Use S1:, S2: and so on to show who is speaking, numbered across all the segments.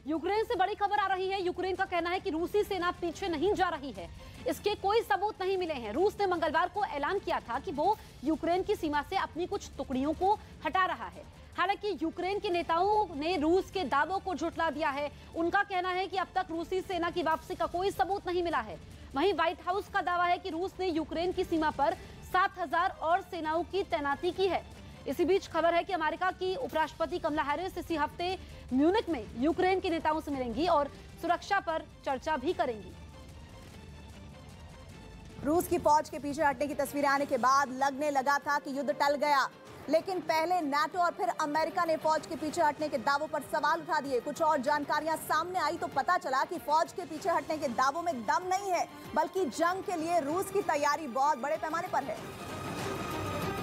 S1: Ukraine से बड़ी खबर आ रही है। यूक्रेन का कहना है कि रूसी सेना पीछे नहीं जा रही है। इसके कोई सबूत नहीं मिले हैं। रूस ने मंगलवार को ऐलान किया था कि वो यूक्रेन की सीमा से अपनी कुछ टुकड़ियों को हटा रहा है। हालांकि यूक्रेन के नेताओं ने रूस के दावों को झुठला दिया है। उनका कहना है कि अब तक रूसी सेना की वापसी का कोई सबूत नहीं मिला है। वहीं व्हाइट हाउस का दावा है कि रूस ने यूक्रेन की सीमा पर 7,000 और सेनाओं की तैनाती की है। इसी बीच खबर है कि अमेरिका की उपराष्ट्रपति कमला हैरिस इसी हफ्ते म्यूनिख में यूक्रेन के नेताओं से मिलेंगी और सुरक्षा पर चर्चा भी करेंगी।
S2: रूस की फौज के पीछे हटने की तस्वीरें आने के बाद लगने लगा था कि युद्ध टल गया, लेकिन पहले नाटो और फिर अमेरिका ने फौज के पीछे हटने के दावों पर सवाल उठा दिए। कुछ और जानकारियां सामने आई तो पता चला कि फौज के पीछे हटने के दावों में दम नहीं है, बल्कि जंग के लिए रूस की तैयारी बहुत बड़े पैमाने पर है।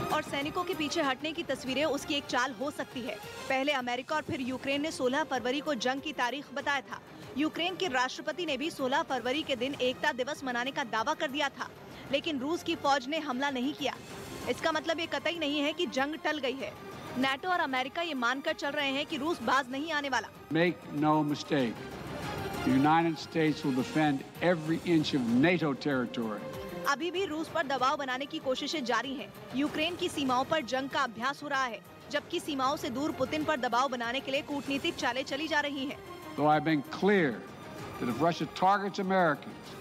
S3: और सैनिकों के पीछे हटने की तस्वीरें उसकी एक चाल हो सकती है। पहले अमेरिका और फिर यूक्रेन ने 16 फरवरी को जंग की तारीख बताया था। यूक्रेन के राष्ट्रपति ने भी 16 फरवरी के दिन एकता दिवस मनाने का दावा कर दिया था, लेकिन रूस की फौज ने हमला नहीं किया। इसका मतलब ये कतई नहीं है कि जंग टल गई है। नाटो और अमेरिका ये मानकर चल रहे हैं कि रूस बाज नहीं आने वाला।
S4: Make no mistake, the United States will defend every inch of NATO territory.
S3: अभी भी रूस पर दबाव बनाने की कोशिशें जारी हैं। यूक्रेन की सीमाओं पर जंग का अभ्यास हो रहा है, जबकि सीमाओं से दूर पुतिन पर दबाव बनाने के लिए कूटनीतिक चालें चली जा रही हैं।
S4: Though I've been clear that if Russia targets Americans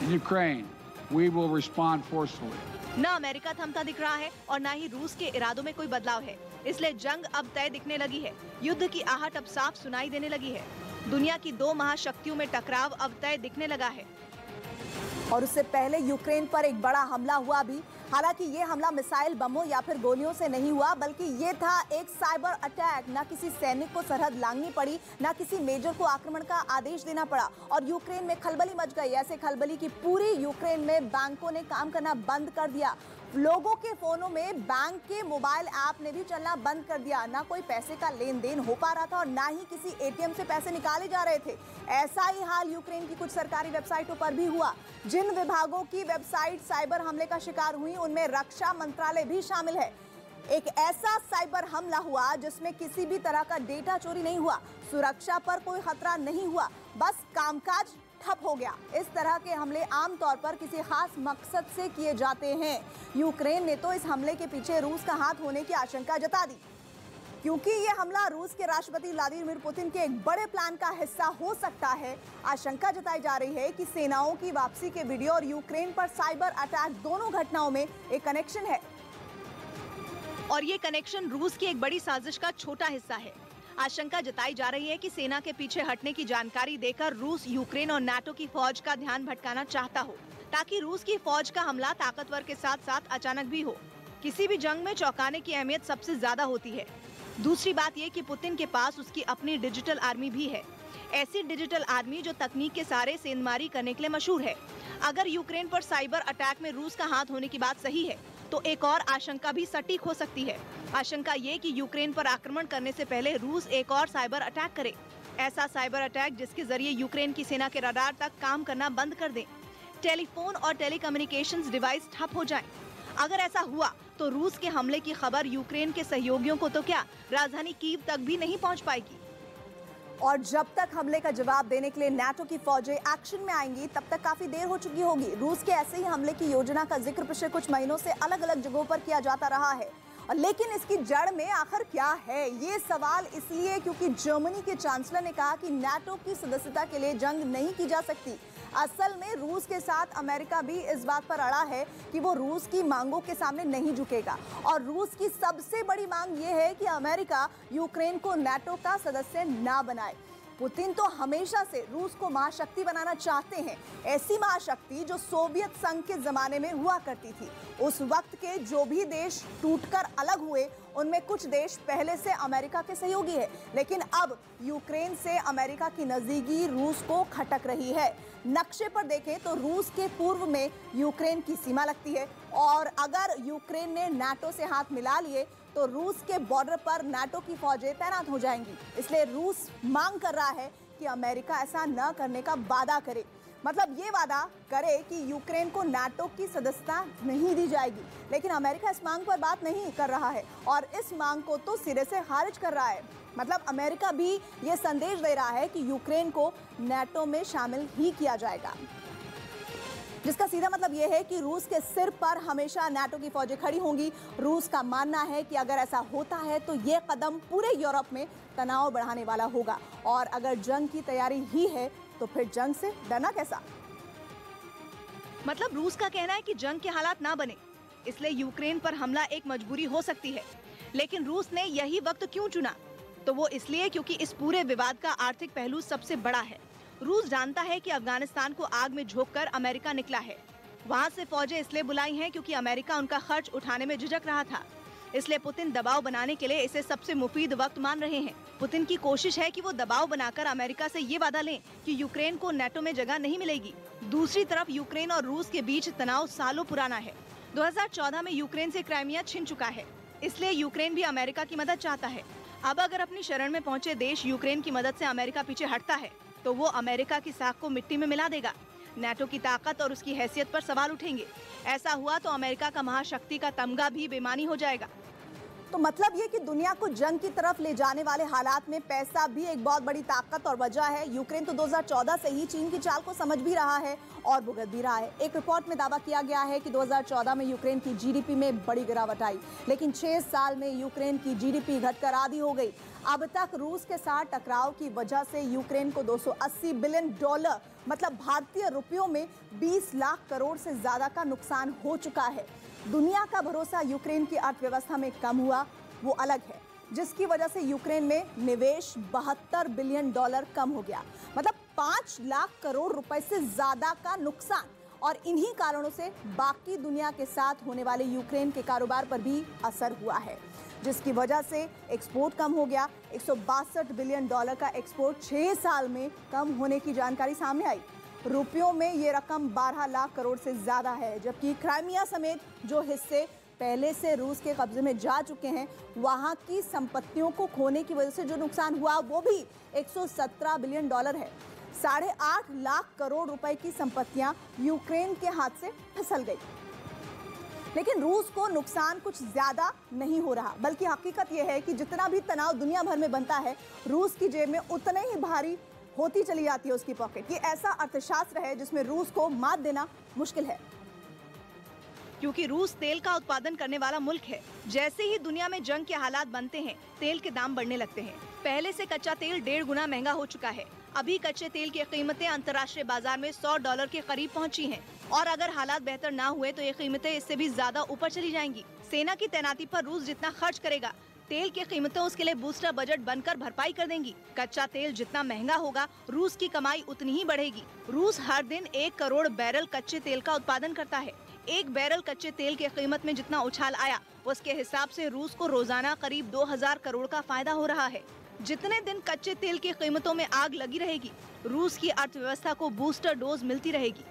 S4: in Ukraine, we will respond forcefully.
S3: न अमेरिका थमता दिख रहा है और न ही रूस के इरादों में कोई बदलाव है, इसलिए जंग अब तय दिखने लगी है। युद्ध की आहट अब साफ सुनाई देने लगी है। दुनिया की दो महाशक्तियों में टकराव अब तय दिखने लगा है।
S2: और उससे पहले यूक्रेन पर एक बड़ा हमला हुआ भी। हालांकि ये हमला मिसाइल, बमों या फिर गोलियों से नहीं हुआ, बल्कि ये था एक साइबर अटैक। ना किसी सैनिक को सरहद लांघनी पड़ी, ना किसी मेजर को आक्रमण का आदेश देना पड़ा और यूक्रेन में खलबली मच गई। ऐसे खलबली की पूरी यूक्रेन में बैंकों ने काम करना बंद कर दिया। लोगों के फोनों में बैंक के मोबाइल ऐप ने भी चलना बंद कर दिया। ना कोई पैसे का लेन देन हो पा रहा था और ना ही किसी एटीएम से पैसे निकाले जा रहे थे। ऐसा ही हाल यूक्रेन की कुछ सरकारी वेबसाइटों पर भी हुआ। जिन विभागों की वेबसाइट साइबर हमले का शिकार हुई, उनमें रक्षा मंत्रालय भी शामिल है। एक ऐसा साइबर हमला हुआ जिसमें किसी भी तरह का डेटा चोरी नहीं हुआ, सुरक्षा पर कोई खतरा नहीं हुआ, बस कामकाज ठप हो गया। इस तरह के हमले आमतौर पर किसी खास मकसद से किए जाते हैं। यूक्रेन ने तो इस हमले के पीछे रूस का हाथ होने की आशंका जता दी, क्योंकि ये हमला रूस के राष्ट्रपति व्लादिमीर पुतिन के एक बड़े प्लान का हिस्सा हो सकता है। आशंका जताई जा रही है कि सेनाओं की वापसी के वीडियो और यूक्रेन पर साइबर अटैक, दोनों घटनाओं में एक कनेक्शन है
S3: और ये कनेक्शन रूस की एक बड़ी साजिश का छोटा हिस्सा है। आशंका जताई जा रही है कि सेना के पीछे हटने की जानकारी देकर रूस यूक्रेन और नाटो की फौज का ध्यान भटकाना चाहता हो, ताकि रूस की फौज का हमला ताकतवर के साथ साथ अचानक भी हो। किसी भी जंग में चौंकाने की अहमियत सबसे ज्यादा होती है। दूसरी बात ये कि पुतिन के पास उसकी अपनी डिजिटल आर्मी भी है। ऐसी डिजिटल आर्मी जो तकनीक के सहारे सेंधमारी करने के लिए मशहूर है। अगर यूक्रेन पर साइबर अटैक में रूस का हाथ होने की बात सही है, तो एक और आशंका भी सटीक हो सकती है। आशंका ये कि यूक्रेन पर आक्रमण करने से पहले रूस एक और साइबर अटैक करे। ऐसा साइबर अटैक जिसके जरिए यूक्रेन की सेना के रडार तक काम करना बंद कर दे, टेलीफोन और टेलीकम्युनिकेशंस डिवाइस ठप हो जाएं। अगर ऐसा हुआ तो रूस के हमले की खबर यूक्रेन के सहयोगियों को तो क्या, राजधानी कीव तक भी नहीं पहुंच पाएगी।
S2: और जब तक हमले का जवाब देने के लिए नाटो की फौजें एक्शन में आएंगी, तब तक काफी देर हो चुकी होगी। रूस के ऐसे ही हमले की योजना का जिक्र पिछले कुछ महीनों से अलग अलग जगहों पर किया जाता रहा है, लेकिन इसकी जड़ में आखिर क्या है, ये सवाल इसलिए क्योंकि जर्मनी के चांसलर ने कहा कि नाटो की सदस्यता के लिए जंग नहीं की जा सकती। असल में रूस के साथ अमेरिका भी इस बात पर अड़ा है कि वो रूस की मांगों के सामने नहीं झुकेगा। और रूस की सबसे बड़ी मांग ये है कि अमेरिका यूक्रेन को नाटो का सदस्य ना बनाए। पुतिन तो हमेशा से रूस को महाशक्ति बनाना चाहते हैं, ऐसी महाशक्ति जो सोवियत संघ के जमाने में हुआ करती थी। उस वक्त के जो भी देश टूटकर अलग हुए, उनमें कुछ देश पहले से अमेरिका के सहयोगी है, लेकिन अब यूक्रेन से अमेरिका की नजदीकी रूस को खटक रही है। नक्शे पर देखें तो रूस के पूर्व में यूक्रेन की सीमा लगती है और अगर यूक्रेन ने नाटो से हाथ मिला लिए तो रूस के बॉर्डर पर नाटो की फौजें तैनात हो जाएंगी। इसलिए रूस मांग कर रहा है कि अमेरिका ऐसा न करने का वादा करे। मतलब ये वादा करे कि यूक्रेन को नाटो की सदस्यता नहीं दी जाएगी, लेकिन अमेरिका इस मांग पर बात नहीं कर रहा है और इस मांग को तो सिरे से खारिज कर रहा है। मतलब अमेरिका भी ये संदेश दे रहा है कि यूक्रेन को नाटो में शामिल ही किया जाएगा, जिसका सीधा मतलब यह है कि रूस के सिर पर हमेशा नाटो की फौजें खड़ी होंगी। रूस का मानना है कि अगर ऐसा होता है तो यह कदम पूरे यूरोप में तनाव बढ़ाने वाला होगा और अगर जंग की तैयारी ही है तो फिर जंग से डरना कैसा।
S3: मतलब रूस का कहना है कि जंग के हालात ना बने, इसलिए यूक्रेन पर हमला एक मजबूरी हो सकती है। लेकिन रूस ने यही वक्त क्यों चुना? तो वो इसलिए क्योंकि इस पूरे विवाद का आर्थिक पहलू सबसे बड़ा है। रूस जानता है कि अफगानिस्तान को आग में झोंककर अमेरिका निकला है। वहाँ से फौजें इसलिए बुलाई हैं क्योंकि अमेरिका उनका खर्च उठाने में झिझक रहा था। इसलिए पुतिन दबाव बनाने के लिए इसे सबसे मुफीद वक्त मान रहे हैं। पुतिन की कोशिश है कि वो दबाव बनाकर अमेरिका से ये वादा लें कि यूक्रेन को नाटो में जगह नहीं मिलेगी। दूसरी तरफ यूक्रेन और रूस के बीच तनाव सालों पुराना है। 2014 में यूक्रेन से क्राइमिया छिन चुका है, इसलिए यूक्रेन भी अमेरिका की मदद चाहता है। अब अगर अपनी शरण में पहुंचे देश यूक्रेन की मदद से अमेरिका पीछे हटता है तो वो अमेरिका की साख को मिट्टी में मिला देगा। नाटो की ताकत और उसकी हैसियत पर सवाल उठेंगे। ऐसा हुआ तो अमेरिका का महाशक्ति का तमगा भी बेमानी हो जाएगा।
S2: तो मतलब ये कि दुनिया को जंग की तरफ ले जाने वाले हालात में पैसा भी एक बहुत बड़ी ताकत और वजह है। यूक्रेन तो 2014 से ही चीन की चाल को समझ भी रहा है और भुगत भी रहा है। एक रिपोर्ट में दावा किया गया है कि 2014 में यूक्रेन की जीडीपी में बड़ी गिरावट आई, लेकिन 6 साल में यूक्रेन की जीडीपी घटकर आधी हो गई। अब तक रूस के साथ टकराव की वजह से यूक्रेन को $280 बिलियन मतलब भारतीय रुपयों में 20 लाख करोड़ से ज्यादा का नुकसान हो चुका है। दुनिया का भरोसा यूक्रेन की अर्थव्यवस्था में कम हुआ वो अलग है, जिसकी वजह से यूक्रेन में निवेश $72 बिलियन कम हो गया, मतलब 5 लाख करोड़ रुपए से ज्यादा का नुकसान। और इन्हीं कारणों से बाकी दुनिया के साथ होने वाले यूक्रेन के कारोबार पर भी असर हुआ है, जिसकी वजह से एक्सपोर्ट कम हो गया। $162 बिलियन का एक्सपोर्ट 6 साल में कम होने की जानकारी सामने आई। रुपयों में ये रकम 12 लाख करोड़ से ज्यादा है, जबकि क्राइमिया समेत जो हिस्से पहले से रूस के कब्जे में जा चुके हैं, वहां की संपत्तियों को खोने की वजह से जो नुकसान हुआ वो भी $117 बिलियन है। 8.5 लाख करोड़ रुपए की संपत्तियां यूक्रेन के हाथ से फिसल गई। लेकिन रूस को नुकसान कुछ ज्यादा नहीं हो रहा, बल्कि हकीकत यह है कि जितना भी तनाव दुनिया भर में बनता है, रूस की जेब में उतने ही भारी होती चली जाती है उसकी पॉकेट। ये ऐसा अर्थशास्त्र है जिसमें रूस को मात देना मुश्किल है,
S3: क्योंकि रूस तेल का उत्पादन करने वाला मुल्क है। जैसे ही दुनिया में जंग के हालात बनते हैं, तेल के दाम बढ़ने लगते हैं। पहले से कच्चा तेल 1.5 गुना महंगा हो चुका है। अभी कच्चे तेल की कीमतें अंतर्राष्ट्रीय बाजार में $100 के करीब पहुंची हैं। और अगर हालात बेहतर ना हुए तो ये कीमतें इससे भी ज्यादा ऊपर चली जाएंगी। सेना की तैनाती पर रूस जितना खर्च करेगा, तेल की कीमतें उसके लिए बूस्टर बजट बनकर भरपाई कर देंगी। कच्चा तेल जितना महंगा होगा, रूस की कमाई उतनी ही बढ़ेगी। रूस हर दिन 1 करोड़ बैरल कच्चे तेल का उत्पादन करता है। 1 बैरल कच्चे तेल की कीमत में जितना उछाल आया, उसके हिसाब से रूस को रोजाना करीब 2000 करोड़ का फायदा हो रहा है। जितने दिन कच्चे तेल की कीमतों में आग लगी रहेगी, रूस की अर्थव्यवस्था को बूस्टर डोज मिलती रहेगी।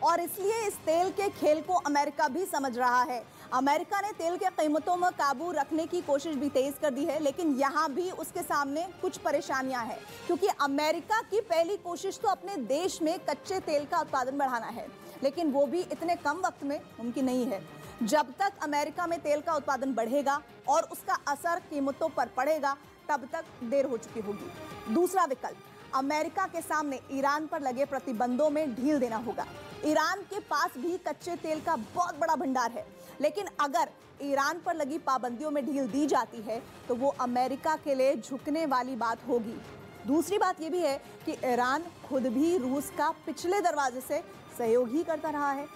S2: और इसलिए इस तेल के खेल को अमेरिका भी समझ रहा है। अमेरिका ने तेल के कीमतों में काबू रखने की कोशिश भी तेज कर दी है, लेकिन यहाँ भी उसके सामने कुछ परेशानियां हैं, क्योंकि अमेरिका की पहली कोशिश तो अपने देश में कच्चे तेल का उत्पादन बढ़ाना है, लेकिन वो भी इतने कम वक्त में मुमकिन नहीं है। जब तक अमेरिका में तेल का उत्पादन बढ़ेगा और उसका असर कीमतों पर पड़ेगा, तब तक देर हो चुकी होगी। दूसरा विकल्प, अमेरिका के सामने ईरान पर लगे प्रतिबंधों में ढील देना होगा। ईरान के पास भी कच्चे तेल का बहुत बड़ा भंडार है, लेकिन अगर ईरान पर लगी पाबंदियों में ढील दी जाती है तो वो अमेरिका के लिए झुकने वाली बात होगी। दूसरी बात ये भी है कि ईरान खुद भी रूस का पिछले दरवाजे से सहयोग ही करता रहा है।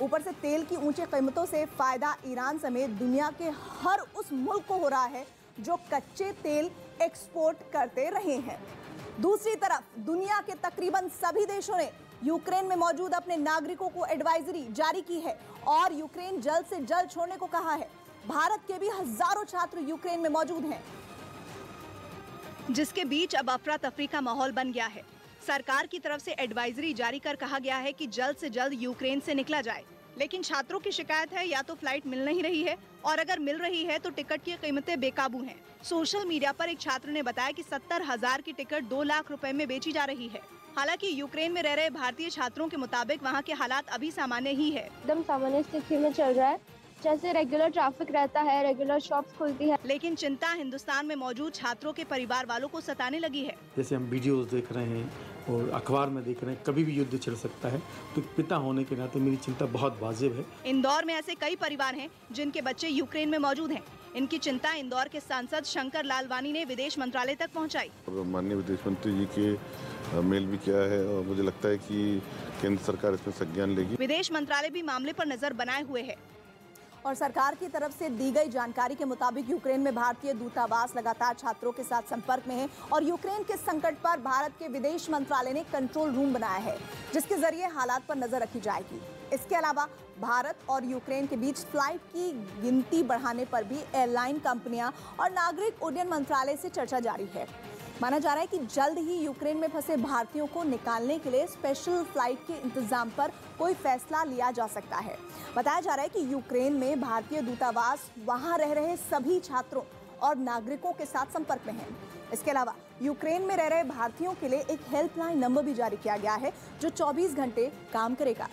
S2: ऊपर से तेल की ऊंची कीमतों से फायदा ईरान समेत दुनिया के हर उस मुल्क को हो रहा है जो कच्चे तेल एक्सपोर्ट करते रहे हैं। दूसरी तरफ दुनिया के तकरीबन सभी देशों ने यूक्रेन में मौजूद अपने नागरिकों को एडवाइजरी जारी की है और यूक्रेन जल्द से जल्द छोड़ने को कहा है। भारत के भी हजारों छात्र यूक्रेन में मौजूद हैं,
S3: जिसके बीच अब अफरा तफरी का माहौल बन गया है। सरकार की तरफ से एडवाइजरी जारी कर कहा गया है कि जल्द से जल्द यूक्रेन से निकला जाए, लेकिन छात्रों की शिकायत है या तो फ्लाइट मिल नहीं रही है और अगर मिल रही है तो टिकट की कीमतें बेकाबू हैं। सोशल मीडिया पर एक छात्र ने बताया कि 70,000 की टिकट 2 लाख रुपए में बेची जा रही है। हालांकि यूक्रेन में रह रहे भारतीय छात्रों के मुताबिक वहां के हालात अभी सामान्य ही है।
S5: एकदम सामान्य स्थिति में चल रहा है, जैसे रेगुलर ट्रैफिक रहता है, रेगुलर शॉप्स खुलती है।
S3: लेकिन चिंता हिंदुस्तान में मौजूद छात्रों के परिवार वालों को सताने लगी है।
S6: जैसे हम वीडियोस देख रहे हैं और अखबार में देख रहे हैं, कभी भी युद्ध छिड़ सकता है, तो पिता होने के नाते मेरी चिंता बहुत वाजिब है।
S3: इंदौर में ऐसे कई परिवार हैं जिनके बच्चे यूक्रेन में मौजूद हैं। इनकी चिंता इंदौर के सांसद शंकर लालवानी ने विदेश मंत्रालय तक पहुंचाई।
S7: माननीय विदेश मंत्री जी के मेल भी किया है और मुझे लगता है कि केंद्र सरकार इसमें संज्ञान लेगी।
S3: विदेश मंत्रालय भी मामले पर नजर बनाए हुए है
S2: और सरकार की तरफ से दी गई जानकारी के मुताबिक यूक्रेन में भारतीय दूतावास लगातार छात्रों के साथ संपर्क में है और यूक्रेन के संकट पर भारत के विदेश मंत्रालय ने कंट्रोल रूम बनाया है, जिसके जरिए हालात पर नजर रखी जाएगी। इसके अलावा भारत और यूक्रेन के बीच फ्लाइट की गिनती बढ़ाने पर भी एयरलाइन कंपनियां और नागरिक उड्डयन मंत्रालय से चर्चा जारी है। माना जा रहा है कि जल्द ही यूक्रेन में फंसे भारतीयों को निकालने के लिए स्पेशल फ्लाइट के इंतजाम पर कोई फैसला लिया जा सकता है। बताया जा रहा है कि यूक्रेन में भारतीय दूतावास वहां रह रहे सभी छात्रों और नागरिकों के साथ संपर्क में है। इसके अलावा यूक्रेन में रह रहे भारतीयों के लिए एक हेल्पलाइन नंबर भी जारी किया गया है जो 24 घंटे काम करेगा।